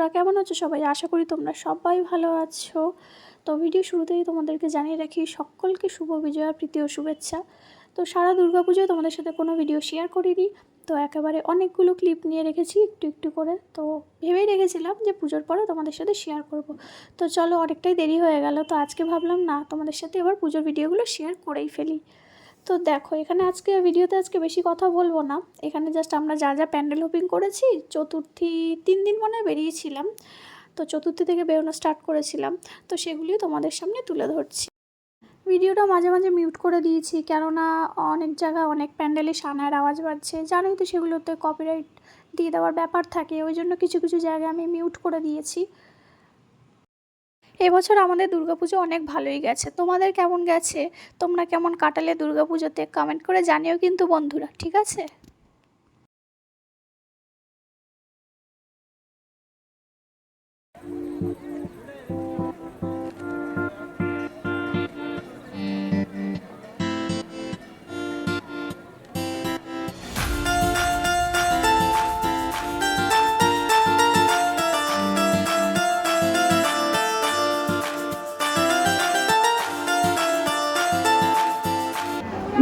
বন্ধুরা, কেমন আছো সবাই? আশা করি তোমরা সবাই ভালো আছো। তো ভিডিও শুরুতেই তোমাদেরকে জানিয়ে রাখি, সকলকে শুভ বিজয়া, প্রীতি ও শুভেচ্ছা। তো সারা দুর্গাপুজোয় তোমাদের সাথে কোনো ভিডিও শেয়ার করিনি, তো একেবারে অনেকগুলো ক্লিপ নিয়ে রেখেছি একটু একটু করে। তো ভেবেই রেখেছিলাম যে পুজোর পরে তোমাদের সাথে শেয়ার করব। তো চলো, অনেকটাই দেরি হয়ে গেল, তো আজকে ভাবলাম না, তোমাদের সাথে এবার পুজোর ভিডিওগুলো শেয়ার করেই ফেলি। তো দেখো, এখানে ভিডিওতে বেশি কথা বলবো না। এখানে জাস্ট আমরা যা যা প্যান্ডেল হোপিং করেছি, চতুর্থী 3 দিন মনে বেরিয়েছিলাম, তো চতুর্থী থেকে বেরোনো স্টার্ট করেছিলাম, তো সেগুলিও তোমাদের সামনে তুলে ধরছি। ভিডিওটা মাঝে মাঝে মিউট করে দিয়েছি, কেননা অনেক জায়গায় অনেক প্যান্ডেলে সানার আওয়াজ বাজছে, জানোই তো সেগুলোতে কপিরাইট দিয়ে দেওয়ার ব্যাপার থাকে, ওই জন্য কিছু কিছু জায়গায় আমি মিউট করে দিয়েছি। এবছর আমাদের দুর্গাপুজো অনেক ভালোই গেছে। তোমাদের কেমন গেছে? তোমরা কেমন কাটালে দুর্গাপুজোতে? কমেন্ট করে জানিও কিন্তু বন্ধুরা, ঠিক আছে?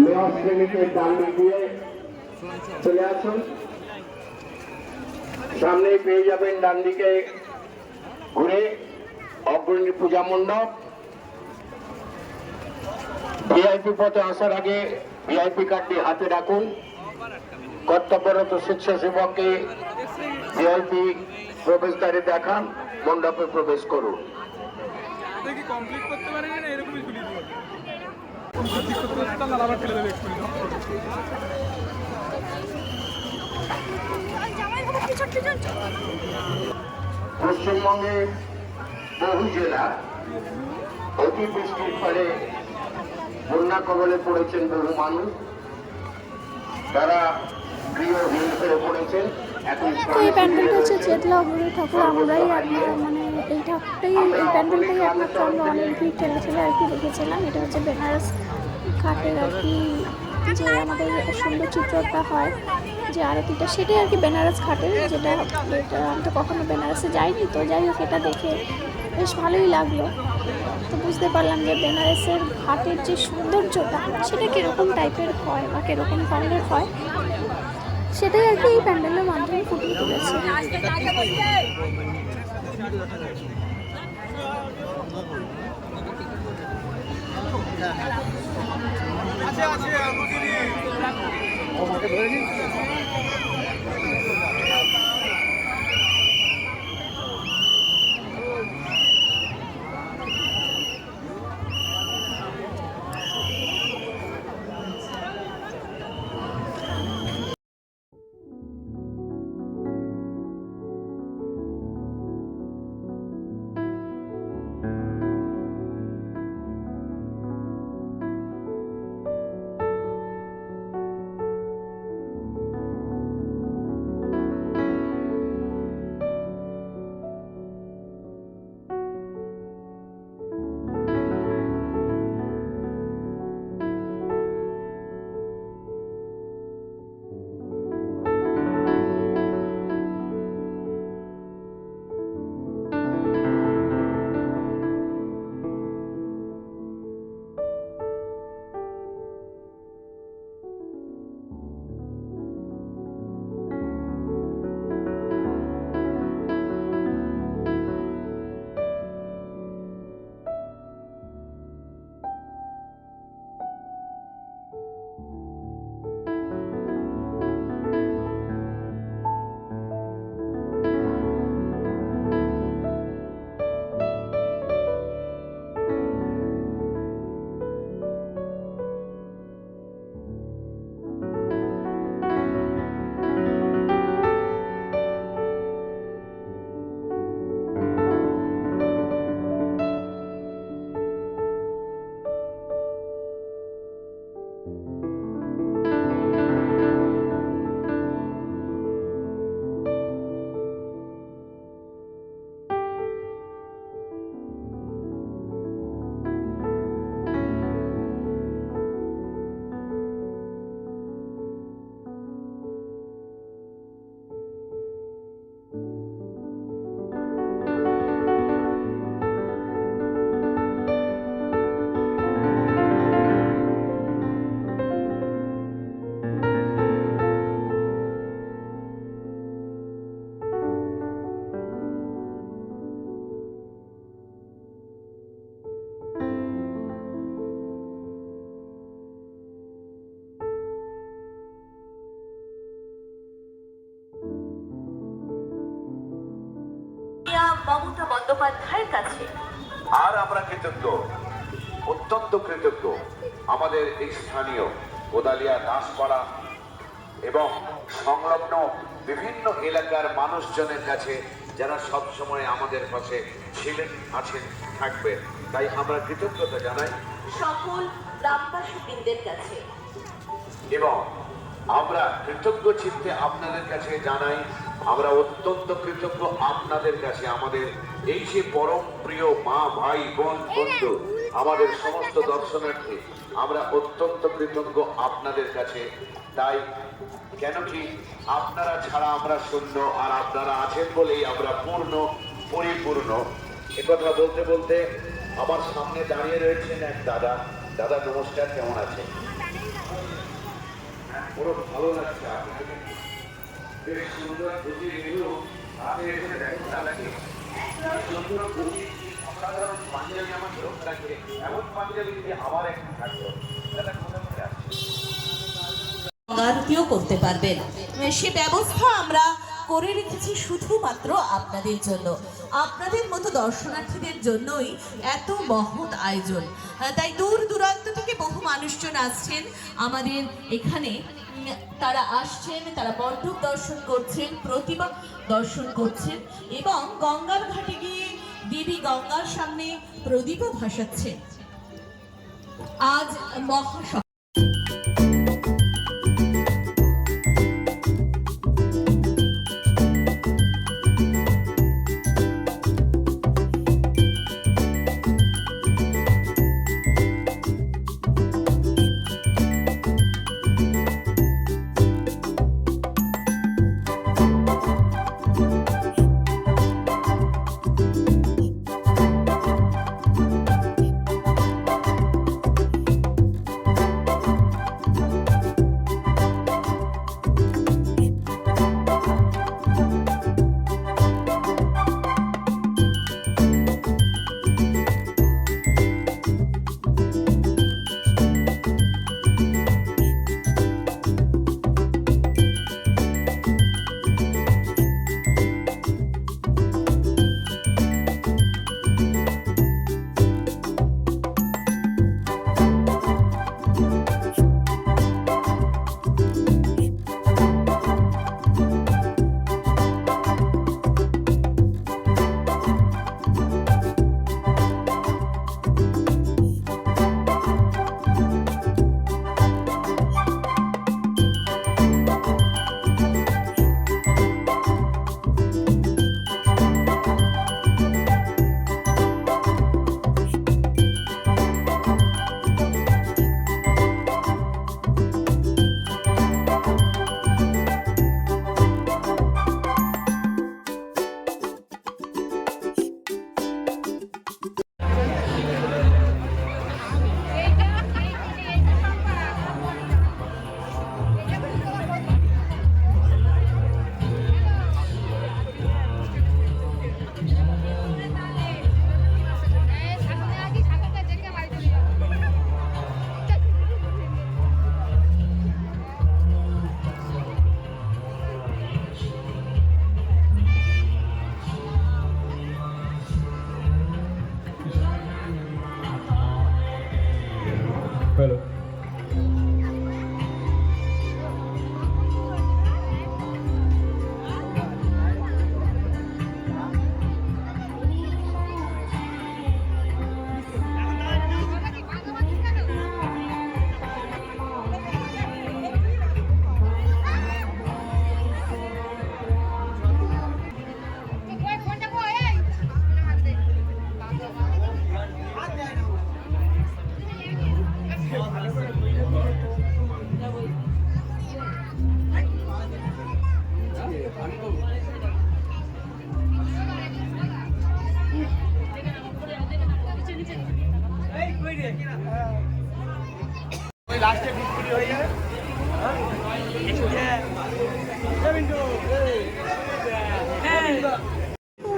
মেয়র শ্রেণীকে ডান দিক দিয়ে চলে আসুন, সামনে পেয়ে যাবেন ডান দিকে ঘুরে অগ্রণী পূজা মণ্ডপ। ভিআইপি পথে আসার আগে ভিআইপি কার্ডটি হাতে রাখুন। কর্তব্যরত স্বেচ্ছাসেবককে ভিআইপি প্রবেশদ্বারে দেখান, মণ্ডপে প্রবেশ করুন। পশ্চিমবঙ্গে বহু জেলা অতিবৃষ্টির ফলে বন্যা কবলে পড়েছেন বহু মানুষ, তারা গৃহহীন হয়ে পড়েছেন। তো এই প্যান্ডেলটা হচ্ছে চেতলা অগ্রণী ঠাকুর, আমরাই মানে এই প্যান্ডেলটাই একমাত্র আমরা অনেক ভিড় ঠেলে ঠেলে আর কি রেখেছিলাম। এটা হচ্ছে বেনারস ঘাটের আর কি, যে আমাদের সুন্দর চিত্রটা হয়, যে আরতিটা, সেটাই আর কি বেনারস ঘাটের, যেটা আমি তো কখনো বেনারসে যাইনি, তো যাই হোক এটা দেখে বেশ ভালোই লাগলো। তো বুঝতে পারলাম যে বেনারসের ঘাটের যে সৌন্দর্যটা, সেটা কীরকম টাইপের হয় বা কীরকম ধরনের হয়, সেটাই আর কি এই প্যান্ডেলের মাধ্যমে ফুটিয়ে তুলেছে। বন্দ্যোপাধ্যায়ের কাছে। আর আমরা কৃতজ্ঞ, অত্যন্ত কৃতজ্ঞ আমাদের এই স্থানীয় কোদালিয়া দাসপাড়া এবং সংলগ্ন বিভিন্ন এলাকার মানুষজনের কাছে, যারা সব সময় আমাদের পাশে ছিলেন, আছেন, থাকবেন। তাই আমরা কৃতজ্ঞতা জানাই সকল গ্রামবাসীবৃন্দের কাছে এবং আমরা কৃতজ্ঞ চিত্তে আপনাদের কাছে জানাই, আমরা অত্যন্ত কৃতজ্ঞ আপনাদের কাছে, আমাদের এই যে পরম প্রিয় মা, ভাই, বোন, বন্ধু, আমাদের সমস্ত দর্শনার্থী, আমরা অত্যন্ত কৃতজ্ঞ আপনাদের কাছে। তাই কেন কি আপনারা ছাড়া আমরা শূন্য, আর আপনারা আছেন বলেই আমরা পূর্ণ, পরিপূর্ণ। একথা বলতে বলতে আমার সামনে দাঁড়িয়ে রয়েছেন এক দাদা। দাদা নমস্কার, কেমন আছেন? পুরো ভালো লাগছে আপনাকে, বেশ সুন্দর ধুতি এগুলো আপনি এখানে দেখুন দাদাকে, সুন্দর ধুতি, অসাধারণ পাঞ্জাবি আমার চোখ রাখে, এমন পাঞ্জাবি যদি আমার এখন থাকলো। দাদা কোথায় আসছে? আরতিও করতে পারবেন, সে ব্যবস্থা আমরা করে রেখেছি শুধুমাত্র আপনাদের জন্য, আপনাদের মতো দর্শনার্থীদের জন্যই এত মহৎ আয়োজন। তাই দূর দূরান্ত থেকে বহু মানুষজন আসছেন আমাদের এখানে, তারা আসছেন, তারা মণ্ডপ দর্শন করছেন, প্রতিমা দর্শন করছেন এবং গঙ্গার ঘাটে গিয়ে দেবী গঙ্গার সামনে প্রদীপও ভাসাচ্ছেন। আজ মহা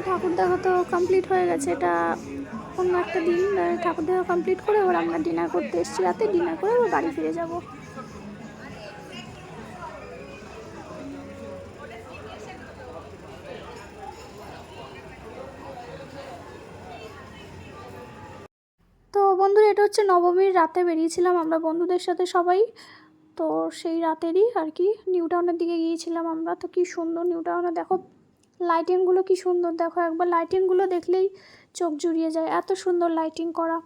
ঠাকুর দেখা তো কমপ্লিট হয়ে গেছে। এটা অন্য একটা দিন ঠাকুর দেখা কমপ্লিট করে এবার আমরা ডিনার করতে এসেছি, রাতে ডিনার করে এবার বাড়ি ফিরে যাব। বন্ধুরা এটা হচ্ছে নবমীর রাতে বেরিয়েছিলাম আমরা বন্ধুদের সাথে সবাই। তো সেই রাতেরই আর কি নিউ টাউনের দিকে গিয়েছিলাম আমরা। তো কি সুন্দর নিউ টাউনে, দেখো লাইটিংগুলো কি সুন্দর, দেখো একবার লাইটিংগুলো দেখলেই চোখ জুড়িয়ে যায়, এত সুন্দর লাইটিং করা।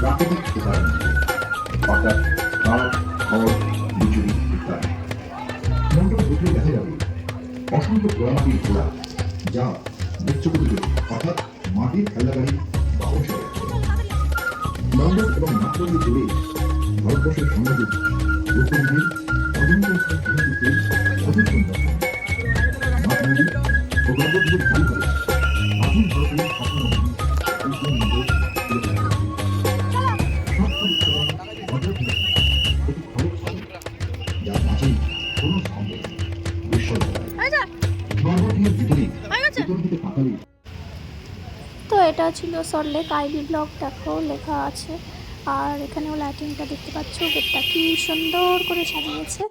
প্রাকৃতিক উদাহরণ অর্থাৎ কাঠ, খড়, বিচুলি ইত্যাদি। মণ্ডপ দেখলে দেখা যাবে অসংখ্য পোড়ামাটির ঘোড়া, যা মৃত্যুকুটির অর্থাৎ মাটির খেলনাগাড়ি বাহন হিসেবে। মণ্ডপ এবং নাট্যগুলি জুড়ে ভারতবর্ষের সমাজের লোকমন্দির অজন্তা অধিক সুন্দর মাঠ মন্দির ও গর্ভগৃহের চালু করে আধুনিক ভারতের তো এটা ছিল সল্টলেক আইবি ব্লক, দেখো লেখা আছে। আর এখানেও লাইটিংটা দেখতে পাচ্ছ, গেটটা কি সুন্দর করে সাজিয়েছে।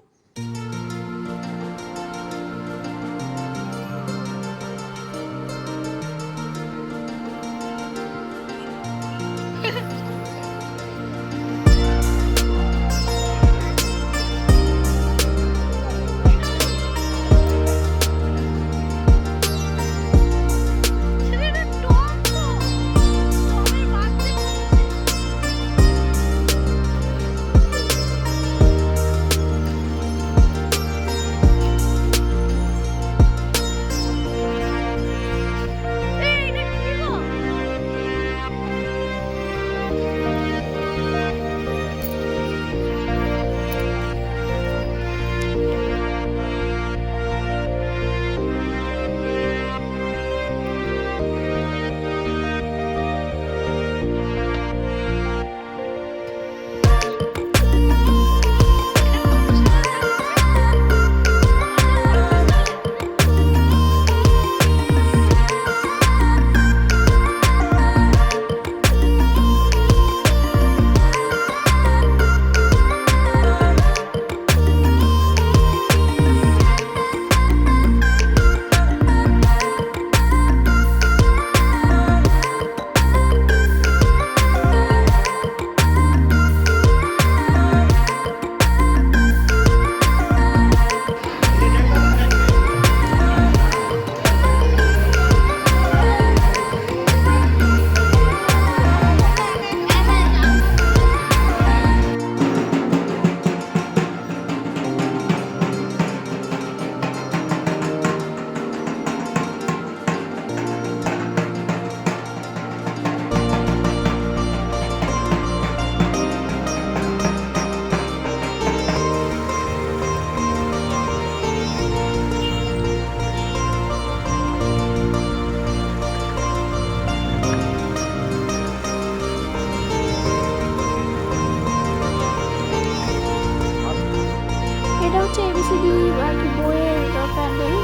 হচ্ছে এবিসিডি আর কি বইয়ের প্যান্ডেল,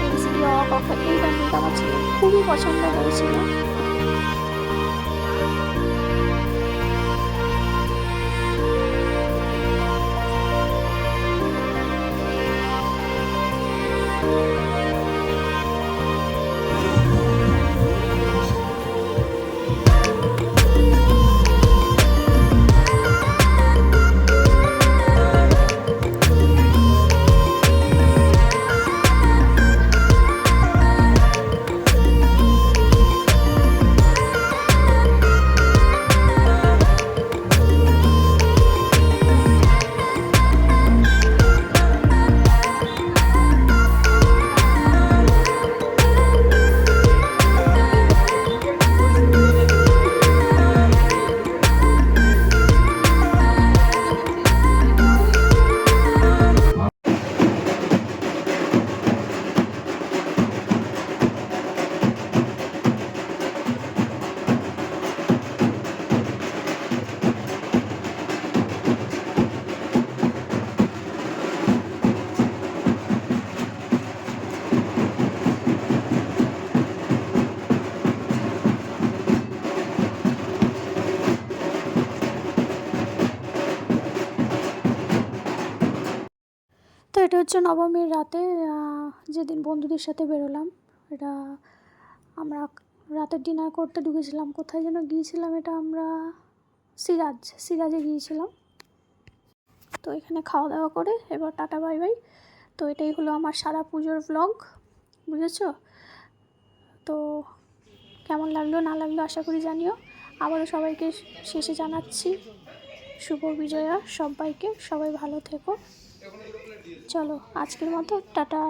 এবিসিডি অ ক খ, এই প্যান্ডেলটা আমার ছিল খুবই পছন্দ হয়েছিল। তো এটা হচ্ছে নবমীর রাতে যেদিন বন্ধুদের সাথে বেরোলাম। এটা আমরা রাতের ডিনার করতে ঢুকেছিলাম, কোথায় যেন গিয়েছিলাম, এটা আমরা সিরাজে গিয়েছিলাম। তো এখানে খাওয়া দাওয়া করে এবার টাটা বাই বাই। তো এটাই হলো আমার সারা পুজোর ব্লগ, বুঝেছো? তো কেমন লাগলো না লাগলো আশা করি জানিও। আবারও সবাইকে শেষে জানাচ্ছি শুভ বিজয়া সবাইকে, সবাই ভালো থেকো। চলো আজকের মতো টাটা।